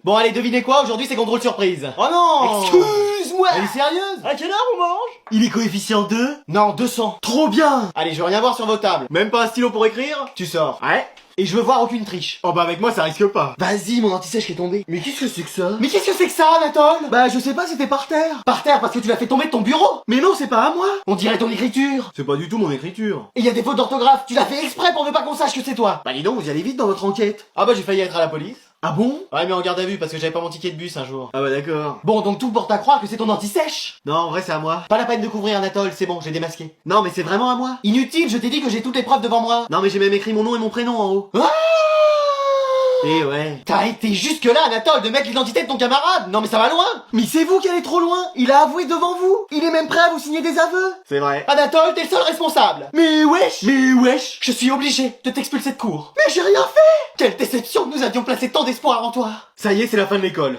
Bon allez, devinez quoi, aujourd'hui c'est contrôle surprise. Oh non! Excuse-moi! Elle est sérieuse? À quelle heure on mange? Il est coefficient 2? Non, 200. Trop bien! Allez, je veux rien voir sur vos tables. Même pas un stylo pour écrire? Tu sors. Ouais. Et je veux voir aucune triche. Oh bah avec moi ça risque pas. Vas-y, mon anti-sèche qui est tombé. Mais qu'est-ce que c'est que ça? Mais qu'est-ce que c'est que ça, Anatole? Bah je sais pas, c'était par terre. Par terre parce que tu l'as fait tomber de ton bureau. Mais non, c'est pas à moi. On dirait ton écriture. C'est pas du tout mon écriture. Et y a des fautes d'orthographe. Tu l'as fait exprès pour ne pas qu'on sache que c'est toi. Bah dis donc, vous y allez vite dans votre enquête. Ah bah j'ai failli être à la police. Ah bon? Ouais, mais en garde à vue parce que j'avais pas mon ticket de bus un jour. Ah bah d'accord. Bon, donc tout porte à croire que c'est ton anti-sèche. Non, en vrai c'est à moi. Pas la peine de couvrir Anatole, c'est bon, j'ai démasqué. Non mais c'est vraiment à moi. Inutile, je t'ai dit que j'ai toutes les preuves devant moi. Non mais j'ai même écrit mon nom et mon prénom en haut. Ah! Eh ouais. T'as été jusque là, Anatole, de mettre l'identité de ton camarade. Non mais ça va loin. Mais c'est vous qui allez trop loin. Il a avoué devant vous. Il est même prêt à vous signer des aveux. C'est vrai. Anatole, t'es le seul responsable. Mais wesh. Je suis obligé de t'expulser de cours. Mais j'ai rien fait. Quelle déception que nous avions placé tant d'espoir en toi. Ça y est, c'est la fin de l'école.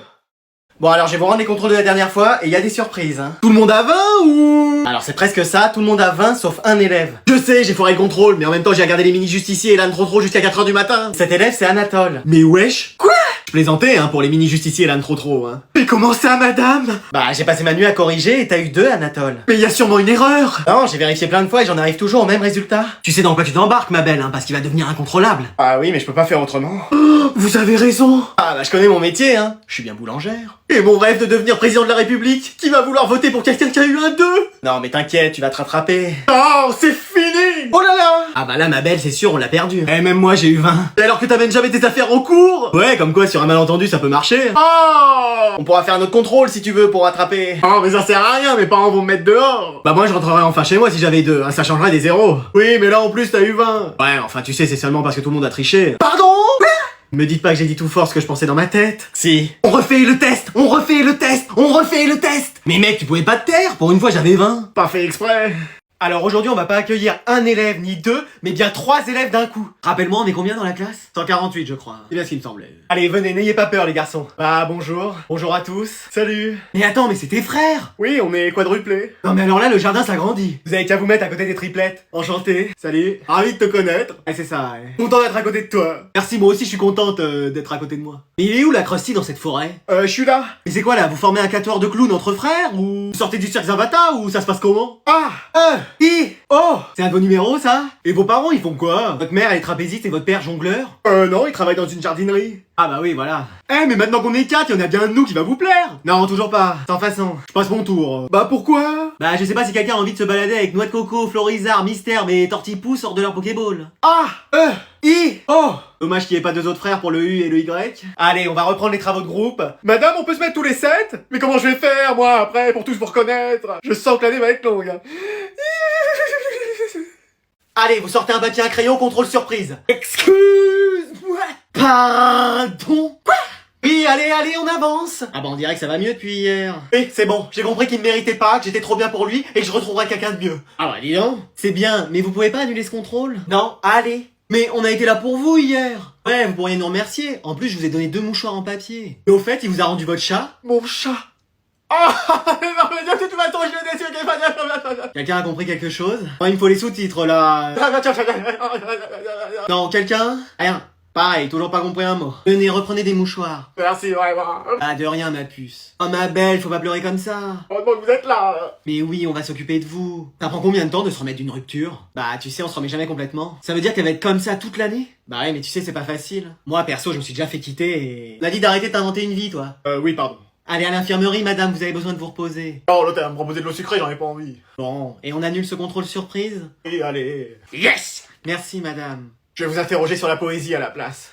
Bon alors je vais vous rendre les contrôles de la dernière fois et il y a des surprises hein. Tout le monde a 20 ou? Alors c'est presque ça, tout le monde a 20 sauf un élève. Je sais, j'ai foiré le contrôle, mais en même temps j'ai regardé les mini-justiciers et l'âne trop jusqu'à 4h du matin. Cet élève c'est Anatole. Mais wesh. Quoi? Je plaisantais hein pour les mini-justiciers et l'âne trop hein. Mais comment ça madame? Bah j'ai passé ma nuit à corriger et t'as eu 2 Anatole. Mais y a sûrement une erreur. Non, j'ai vérifié plein de fois et j'en arrive toujours au même résultat. Tu sais dans quoi tu t'embarques ma belle hein, parce qu'il va devenir incontrôlable. Ah oui, mais je peux pas faire autrement. Oh, vous avez raison. Ah bah je connais mon métier hein, je suis bien boulangère. Et mon rêve de devenir président de la République, qui va vouloir voter pour quelqu'un qui a eu un 2? Non mais t'inquiète, tu vas te rattraper. Oh, c'est fini! Oh là là! Ah bah là ma belle c'est sûr on l'a perdu. Eh même moi j'ai eu 20. Et alors que t'amènes jamais tes affaires au cours? Ouais comme quoi sur un malentendu ça peut marcher. Oh! On pourra faire un autre contrôle si tu veux pour rattraper. Oh mais ça sert à rien, mes parents vont me mettre dehors. Bah moi je rentrerai enfin chez moi si j'avais 2, hein, ça changerait des zéros. Oui mais là en plus t'as eu 20. Ouais enfin tu sais c'est seulement parce que tout le monde a triché. Pardon? Me dites pas que j'ai dit tout fort ce que je pensais dans ma tête. Si. On refait le test! On refait le test! On refait le test! Mais mec tu pouvais pas te taire, pour une fois j'avais 20. Pas fait exprès. Alors aujourd'hui on va pas accueillir un élève ni 2, mais bien 3 élèves d'un coup. Rappelle-moi on est combien dans la classe? 148 je crois. C'est bien ce qui me semblait. Allez venez, n'ayez pas peur les garçons. Ah bonjour. Bonjour à tous. Salut. Mais attends mais c'est tes frères. Oui on est quadruplés. Non mais alors là le jardin s'agrandit. Vous avez qu'à vous mettre à côté des triplettes. Enchanté. Salut. Ravi de te connaître. Ouais c'est ça ouais. Content d'être à côté de toi. Merci moi aussi je suis contente d'être à côté de moi. Mais il est où la Krusty dans cette forêt? Je suis là. Mais c'est quoi là, vous formez un quatuor de clowns entre frères ou vous sortez du cirque Zavata ou ça se passe comment? Ah. Oh c'est un de vos numéros ça? Et vos parents ils font quoi? Votre mère elle est trapéziste et votre père jongleur? Non, il travaille dans une jardinerie. Ah bah oui voilà. Mais maintenant qu'on est 4, y'en a bien un de nous qui va vous plaire. Non toujours pas, sans façon. Je passe mon tour. Bah pourquoi? Bah je sais pas si quelqu'un a envie de se balader avec Noix de Coco, Florizard, Mystère mais Tortipou sortent de leur Pokéball. Dommage qu'il n'y ait pas 2 autres frères pour le U et le Y. Allez on va reprendre les travaux de groupe. Madame, on peut se mettre tous les 7? Mais comment je vais faire, moi, après, pour tous vous reconnaître? Je sens que l'année va être longue. Allez vous sortez un papier, un crayon, contrôle surprise. Excuse-moi. Pardon? Quoi? Oui, allez, on avance. Ah bah on dirait que ça va mieux depuis hier. C'est bon, j'ai compris qu'il me méritait pas, que j'étais trop bien pour lui et que je retrouverai quelqu'un de mieux. Ah bah dis donc. C'est bien, mais vous pouvez pas annuler ce contrôle? Non, allez. Mais on a été là pour vous hier. Ouais, vous pourriez nous remercier. En plus, je vous ai donné 2 mouchoirs en papier. Et au fait, il vous a rendu votre chat? Mon chat. Non mais de toute façon, je vais déçu. Quelqu'un a compris quelque chose? Il me faut les sous-titres là. Non, quelqu'un? Rien. Pareil, toujours pas compris un mot. Venez, reprenez des mouchoirs. Merci, vraiment. Ah, de rien, ma puce. Oh, ma belle, faut pas pleurer comme ça. Heureusement que vous êtes là. Mais oui, on va s'occuper de vous. Ça prend combien de temps de se remettre d'une rupture? Bah, tu sais, on se remet jamais complètement. Ça veut dire qu'elle va être comme ça toute l'année? Bah ouais, mais tu sais, c'est pas facile. Moi, perso, je me suis déjà fait quitter et... On a dit d'arrêter de t'inventer une vie, toi. Oui, pardon. Allez à l'infirmerie, madame, vous avez besoin de vous reposer. Oh, l'autre, elle va me proposer de l'eau sucrée, j'en ai pas envie. Bon, et on annule ce contrôle surprise? Et allez. Yes! Merci, madame. Je vais vous interroger sur la poésie à la place.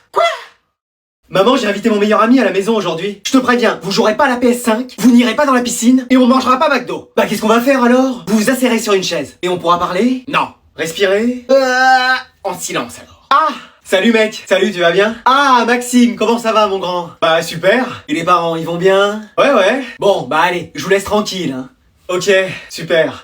Maman, j'ai invité mon meilleur ami à la maison aujourd'hui. Je te préviens, vous jouerez pas à la PS5, vous n'irez pas dans la piscine, et on mangera pas McDo. Bah qu'est-ce qu'on va faire alors? Vous vous asserrez sur une chaise, et on pourra parler? Non. Respirer? En silence alors. Ah! Salut mec, salut, tu vas bien? Ah Maxime, comment ça va mon grand? Bah super. Et les parents, ils vont bien? Ouais. Bon, bah allez, je vous laisse tranquille hein. Ok, super.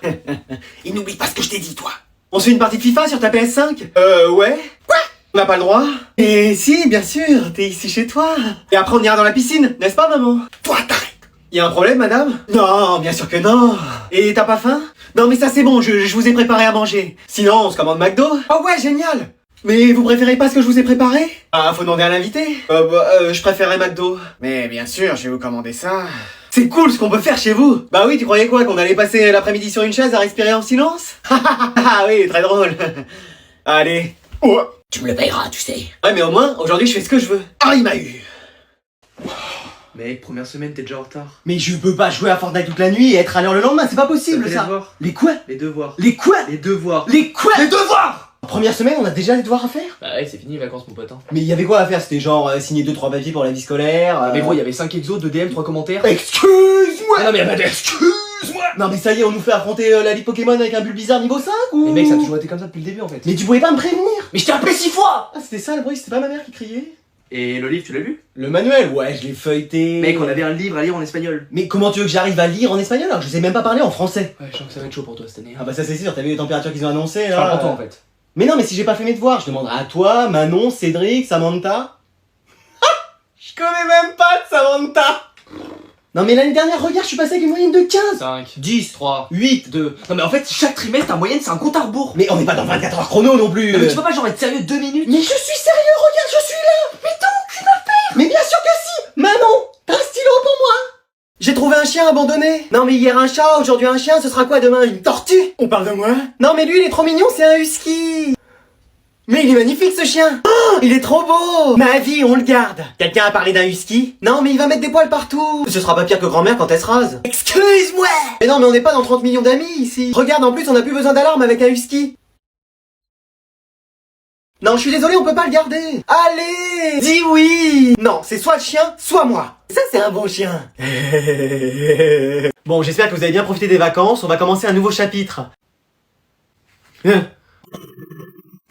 Et n'oublie pas ce que je t'ai dit toi. On se fait une partie de FIFA sur ta PS5? Ouais. Quoi? On n'a pas le droit? Et si, bien sûr, t'es ici chez toi. Et après on ira dans la piscine, n'est-ce pas maman? Toi t'arrêtes. Y'a un problème madame? Non, bien sûr que non. Et t'as pas faim? Non mais ça c'est bon, je vous ai préparé à manger. Sinon on se commande McDo? Oh ouais, génial. Mais vous préférez pas ce que je vous ai préparé? Ah, faut demander à l'invité. Je préférerais McDo. Mais bien sûr, je vais vous commander ça. C'est cool ce qu'on peut faire chez vous. Bah oui, tu croyais quoi, qu'on allait passer l'après-midi sur une chaise à respirer en silence? Ah oui, très drôle. Allez. Ouais. Tu me le payeras, tu sais. Ouais, mais au moins, aujourd'hui, je fais ce que je veux. Ah, il m'a eu. Mec, première semaine, t'es déjà en retard. Mais je peux pas jouer à Fortnite toute la nuit et être à l'heure le lendemain, c'est pas possible Les ça. devoirs. Les quoi? Les devoirs. Les quoi? Les devoirs. Les quoi? Les devoirs! En première semaine, on a déjà les devoirs à faire? Bah ouais, c'est fini les vacances, mon pote. Hein. Mais il y avait quoi à faire? C'était genre signer 2-3 papiers pour la vie scolaire. Mais gros, il y avait 5 exos, 2 DM, 3 commentaires. Excuse-moi! Ah non, mais y'a pas d'excuse-moi! Non mais ça y est, on nous fait affronter la ligue Pokémon avec un Bulbizarre niveau 5 ou? Mais mec, ça a toujours été comme ça depuis le début en fait. Mais tu pouvais pas me prévenir! Mais je t'ai appelé 6 fois! Ah c'était ça le bruit, c'était pas ma mère qui criait? Et le livre, tu l'as lu? Le manuel, ouais, je l'ai feuilleté. Mec, on avait un livre à lire en espagnol. Mais comment tu veux que j'arrive à lire en espagnol alors que je sais même pas parler en français? Ouais, je sens que ça va être chaud pour toi cette année. Ah bah ça c'est sûr, t'as vu les températures qu'ils ont annoncées Je là? parle pour toi en fait. Mais non, mais si j'ai pas fait mes devoirs, je demanderai à toi, Manon, Cédric, Samantha. Je connais même pas de Samantha. Non mais l'année dernière, regarde, je suis passé avec une moyenne de 15. 5, 10, 3, 8. 2. Non mais en fait, chaque trimestre, ta moyenne, c'est un compte à rebours. Mais on n'est pas dans 24 heures chrono non plus. Non, mais tu peux pas genre être sérieux 2 minutes? Mais je suis sérieux, regarde, je suis là. Mais t'as aucune affaire. Mais bien sûr que si. Manon, t'as un stylo pour moi? J'ai trouvé un chien abandonné. Non mais hier un chat, aujourd'hui un chien, ce sera quoi demain? Une tortue? On parle de moi? Non mais lui il est trop mignon, c'est un husky. Mais il est magnifique ce chien. Oh, il est trop beau. Ma vie, on le garde. Quelqu'un a parlé d'un husky? Non mais il va mettre des poils partout. Ce sera pas pire que grand-mère quand elle se rase. Excuse-moi. Mais non mais on n'est pas dans 30 millions d'amis ici. Regarde, en plus on a plus besoin d'alarme avec un husky. Non, je suis désolé, on peut pas le garder. Allez, dis oui. Non, c'est soit le chien, soit moi. Ça, c'est un bon chien. Bon, j'espère que vous avez bien profité des vacances. On va commencer un nouveau chapitre.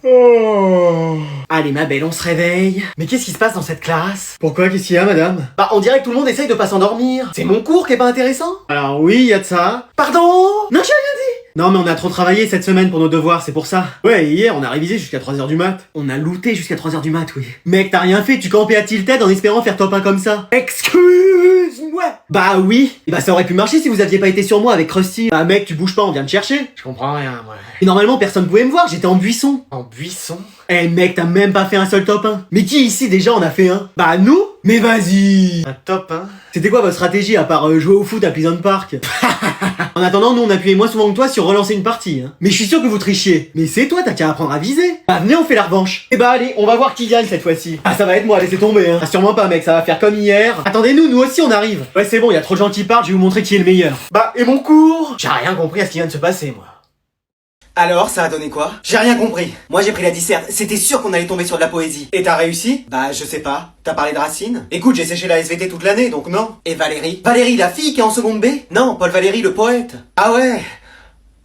Oh. Allez, ma belle, on se réveille. Mais qu'est-ce qui se passe dans cette classe? Pourquoi? Qu'est-ce qu'il y a, madame? Bah, on dirait que tout le monde essaye de pas s'endormir. C'est mon cours qui est pas intéressant? Alors oui, il y a de ça. Pardon? Non, j'ai rien dit. Non, mais on a trop travaillé cette semaine pour nos devoirs, c'est pour ça. Ouais, hier, on a révisé jusqu'à 3h du mat. On a looté jusqu'à 3h du mat, oui. Mec, t'as rien fait, tu campais à Tilted en espérant faire top 1 comme ça. Excuse-moi. Bah oui. Et bah, ça aurait pu marcher si vous aviez pas été sur moi avec Krusty. Bah mec, tu bouges pas, on vient te chercher. Je comprends rien, moi. Et normalement, personne pouvait me voir, j'étais en buisson. En buisson? Eh mec, t'as même pas fait un seul top 1. Mais qui ici déjà en a fait un? Bah nous. Mais vas-y. Un top, hein? C'était quoi votre stratégie à part jouer au foot à Pleasant Park? En attendant, nous on appuyait moins souvent que toi sur relancer une partie. Hein. Mais je suis sûr que vous trichiez. Mais c'est toi, t'as qu'à apprendre à viser. Bah venez, on fait la revanche. Et bah allez, on va voir qui gagne cette fois-ci. Ah ça va être moi, laissez tomber. Hein. Ah sûrement pas mec, ça va faire comme hier. Attendez-nous, nous aussi on arrive. Ouais c'est bon, y a trop de gens qui parlent, je vais vous montrer qui est le meilleur. Bah et mon cours? J'ai rien compris à ce qui vient de se passer, moi. Alors, ça a donné quoi? J'ai rien compris. Moi, j'ai pris la disserte. C'était sûr qu'on allait tomber sur de la poésie. Et t'as réussi? Bah, je sais pas. T'as parlé de Racine? Écoute, j'ai séché la SVT toute l'année, donc non. Et Valérie? Valérie, la fille qui est en seconde B? Non, Paul Valéry, le poète. Ah ouais?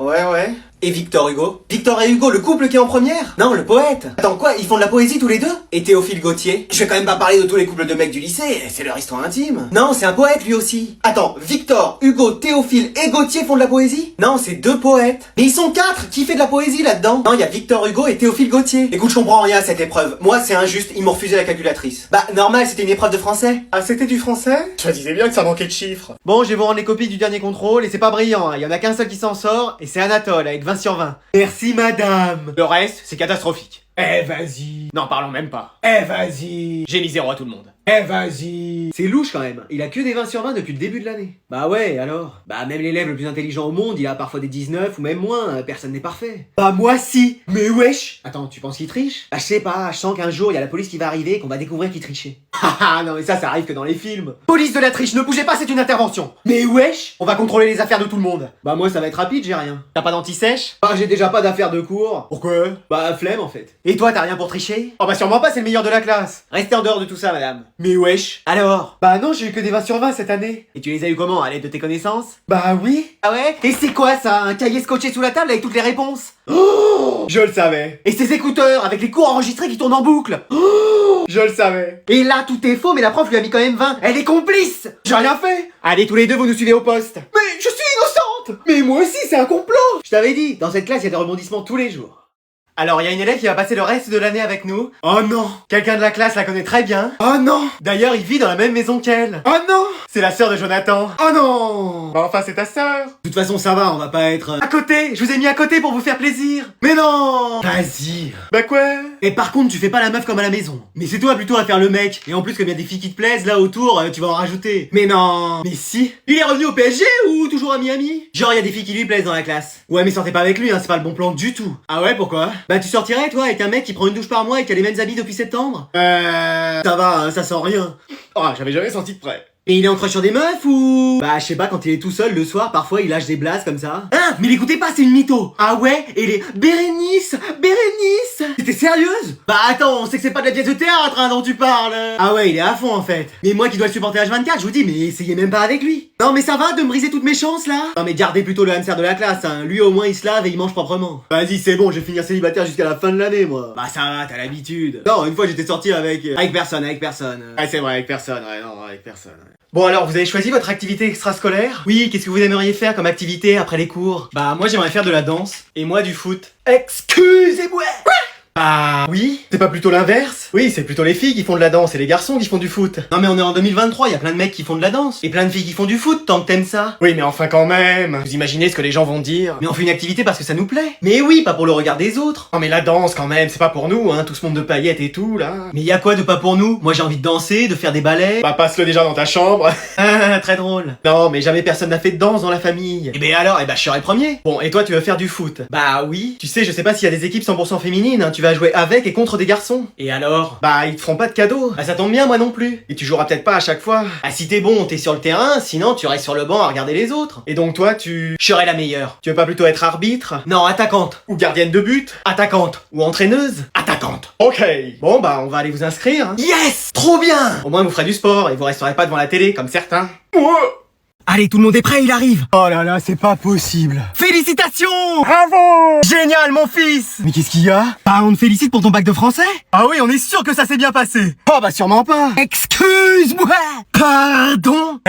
Ouais. Et Victor Hugo? Victor et Hugo, le couple qui est en première? Non, le poète. Attends, quoi? Ils font de la poésie tous les deux? Et Théophile Gautier? Je vais quand même pas parler de tous les couples de mecs du lycée, c'est leur histoire intime. Non, c'est un poète lui aussi. Attends, Victor, Hugo, Théophile et Gautier font de la poésie? Non, c'est 2 poètes. Mais ils sont 4! Qui fait de la poésie là-dedans? Non, il y a Victor Hugo et Théophile Gautier. Écoute, je comprends rien à cette épreuve. Moi, c'est injuste, ils m'ont refusé la calculatrice. Bah, normal, c'était une épreuve de français. Ah c'était du français? Je disais bien que ça manquait de chiffres. Bon, je vais vous rendre les copies du dernier contrôle et c'est pas brillant, hein. Y en a qu'un seul qui s'en sort et c'est Anatole avec 20 sur 20. Merci madame. Le reste, c'est catastrophique. Eh vas-y. Non, parlons même pas. Eh vas-y. J'ai mis 0 à tout le monde. Eh vas-y. C'est louche quand même. Il a que des 20 sur 20 depuis le début de l'année. Bah ouais, alors. Bah même l'élève le plus intelligent au monde, il a parfois des 19 ou même moins. Personne n'est parfait. Bah moi si. Mais wesh. Attends, tu penses qu'il triche? Bah je sais pas, je sens qu'un jour il y a la police qui va arriver et qu'on va découvrir qu'il trichait. Haha, non mais ça arrive que dans les films. Police de la triche, ne bougez pas, c'est une intervention. Mais wesh. On va contrôler les affaires de tout le monde. Bah moi ça va être rapide, j'ai rien. T'as pas d'anti-sèche? Bah j'ai déjà pas d'affaires de cours. Pourquoi? Bah flemme en fait. Et toi t'as rien pour tricher? Oh bah sûrement pas, c'est le meilleur de la classe. Restez en dehors de tout ça madame. Mais wesh. Alors? Bah non, j'ai eu que des 20 sur 20 cette année. Et tu les as eu comment? À l'aide de tes connaissances? Bah oui. Ah ouais? Et c'est quoi ça? Un cahier scotché sous la table avec toutes les réponses? Oh, je le savais. Et ces écouteurs avec les cours enregistrés qui tournent en boucle? Oh, je le savais. Et là tout est faux mais la prof lui a mis quand même 20. Elle est complice. J'ai rien fait. Allez tous les deux vous nous suivez au poste. Mais je suis innocente. Mais moi aussi c'est un complot. Je t'avais dit, dans cette classe il y a des rebondissements tous les jours. Alors, il y a une élève qui va passer le reste de l'année avec nous. Oh non! Quelqu'un de la classe la connaît très bien. Oh non! D'ailleurs, il vit dans la même maison qu'elle. Oh non! C'est la sœur de Jonathan. Oh non! Bah enfin, c'est ta sœur. De toute façon, ça va, on va pas être... À côté! Je vous ai mis à côté pour vous faire plaisir. Mais non! Vas-y. Bah quoi? Et par contre, tu fais pas la meuf comme à la maison. Mais c'est toi plutôt à faire le mec. Et en plus, comme il y a des filles qui te plaisent, là autour, tu vas en rajouter. Mais non! Mais si! Il est revenu au PSG ou toujours à Miami? Genre, il y a des filles qui lui plaisent dans la classe. Ouais, mais sortez pas avec lui, hein, c'est pas le bon plan du tout. Ah ouais, pourquoi? Bah, tu sortirais, toi, avec un mec qui prend une douche par mois et qui a les mêmes habits depuis septembre? Ça va, hein, ça sent rien. Oh, j'avais jamais senti de près. Et il est en crush sur des meufs ou... Bah je sais pas, quand il est tout seul le soir, parfois il lâche des blases comme ça. Hein? Mais l'écoutez pas, c'est une mytho. Ah ouais? Et les... Bérénice! T'es sérieuse? Bah attends, on sait que c'est pas de la pièce de théâtre hein, dont tu parles. Ah ouais, il est à fond en fait. Mais moi qui dois le supporter H24, je vous dis, mais essayez même pas avec lui. Non mais ça va de me briser toutes mes chances là? Non mais gardez plutôt le hamster de la classe, hein. Lui au moins il se lave et il mange proprement. Vas-y c'est bon, je vais finir célibataire jusqu'à la fin de l'année moi. Bah ça va, t'as l'habitude. Non, une fois j'étais sorti avec personne. Ouais c'est vrai, avec personne, ouais non, avec personne. Ouais. Bon alors, vous avez choisi votre activité extrascolaire? Oui, qu'est-ce que vous aimeriez faire comme activité après les cours? Bah moi j'aimerais faire de la danse, et moi du foot. Excusez-moi! Ah oui? C'est pas plutôt l'inverse? Oui, c'est plutôt les filles qui font de la danse et les garçons qui font du foot. Non mais on est en 2023, y a plein de mecs qui font de la danse. Et plein de filles qui font du foot, tant que t'aimes ça. Oui mais enfin quand même. Vous imaginez ce que les gens vont dire? Mais on fait une activité parce que ça nous plaît. Mais oui, pas pour le regard des autres. Non mais la danse quand même, c'est pas pour nous, hein, tout ce monde de paillettes et tout là. Mais y a quoi de pas pour nous? Moi j'ai envie de danser, de faire des ballets. Bah passe-le déjà dans ta chambre. Ah, très drôle. Non mais jamais personne n'a fait de danse dans la famille. Et ben alors, je serai le premier. Bon, et toi tu veux faire du foot? Bah oui. Tu sais, je sais pas s'il y a des équipes 100% féminines, hein. Tu vas jouer avec et contre des garçons. Et alors? Bah ils te feront pas de cadeaux. Ah ça tombe bien, moi non plus. Et tu joueras peut-être pas à chaque fois. Ah si t'es bon, t'es sur le terrain, sinon tu restes sur le banc à regarder les autres. Et donc toi je serai la meilleure. Tu veux pas plutôt être arbitre? Non, attaquante. Ou gardienne de but? Attaquante. Ou entraîneuse? Attaquante. Ok. Bon bah on va aller vous inscrire. Hein. Yes! Trop bien! Au moins vous ferez du sport et vous resterez pas devant la télé comme certains. Allez, tout le monde est prêt, il arrive. Oh là là, c'est pas possible. Félicitations! Bravo! Génial, mon fils! Mais qu'est-ce qu'il y a? Bah, on te félicite pour ton bac de français? Ah oui, on est sûr que ça s'est bien passé. Oh bah sûrement pas. Excuse-moi! Pardon?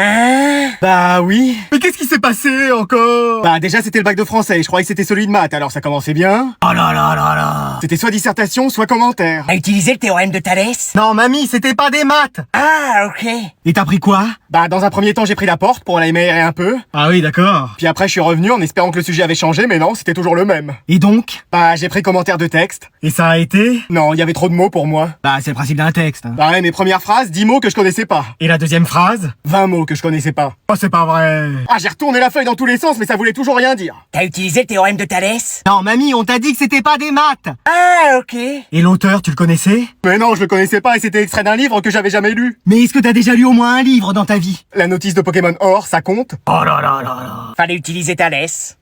Bah oui. Mais qu'est-ce qui s'est passé encore? Bah déjà c'était le bac de français, je croyais que c'était celui de maths, alors ça commençait bien. Oh là là là là. C'était soit dissertation, soit commentaire. T'as utilisé le théorème de Thalès? Non mamie, c'était pas des maths. Ah, ok. Et t'as pris quoi? Bah dans un premier temps j'ai pris la porte pour aller m'aérer un peu. Ah oui d'accord. Puis après je suis revenu en espérant que le sujet avait changé, mais non, c'était toujours le même. Et donc? Bah j'ai pris commentaire de texte. Et ça a été? Non, il y avait trop de mots pour moi. Bah c'est le principe d'un texte. Hein. Bah ouais, mes premières phrases, 10 mots que je connaissais pas. Et la deuxième phrase? 20 mots que je connaissais pas. Oh c'est pas vrai. Ah j'ai retourné la feuille dans tous les sens, mais ça voulait toujours rien dire. T'as utilisé le théorème de Thalès? Non mamie, on t'a dit que c'était pas des maths. Ah, ok. Et l'auteur, tu le connaissais? Mais non, je le connaissais pas et c'était extrait d'un livre que j'avais jamais lu. Mais est-ce que t'as déjà lu au moins un livre dans ta vie? La notice de Pokémon Or, ça compte? Oh là là là là. Fallait utiliser Thalès.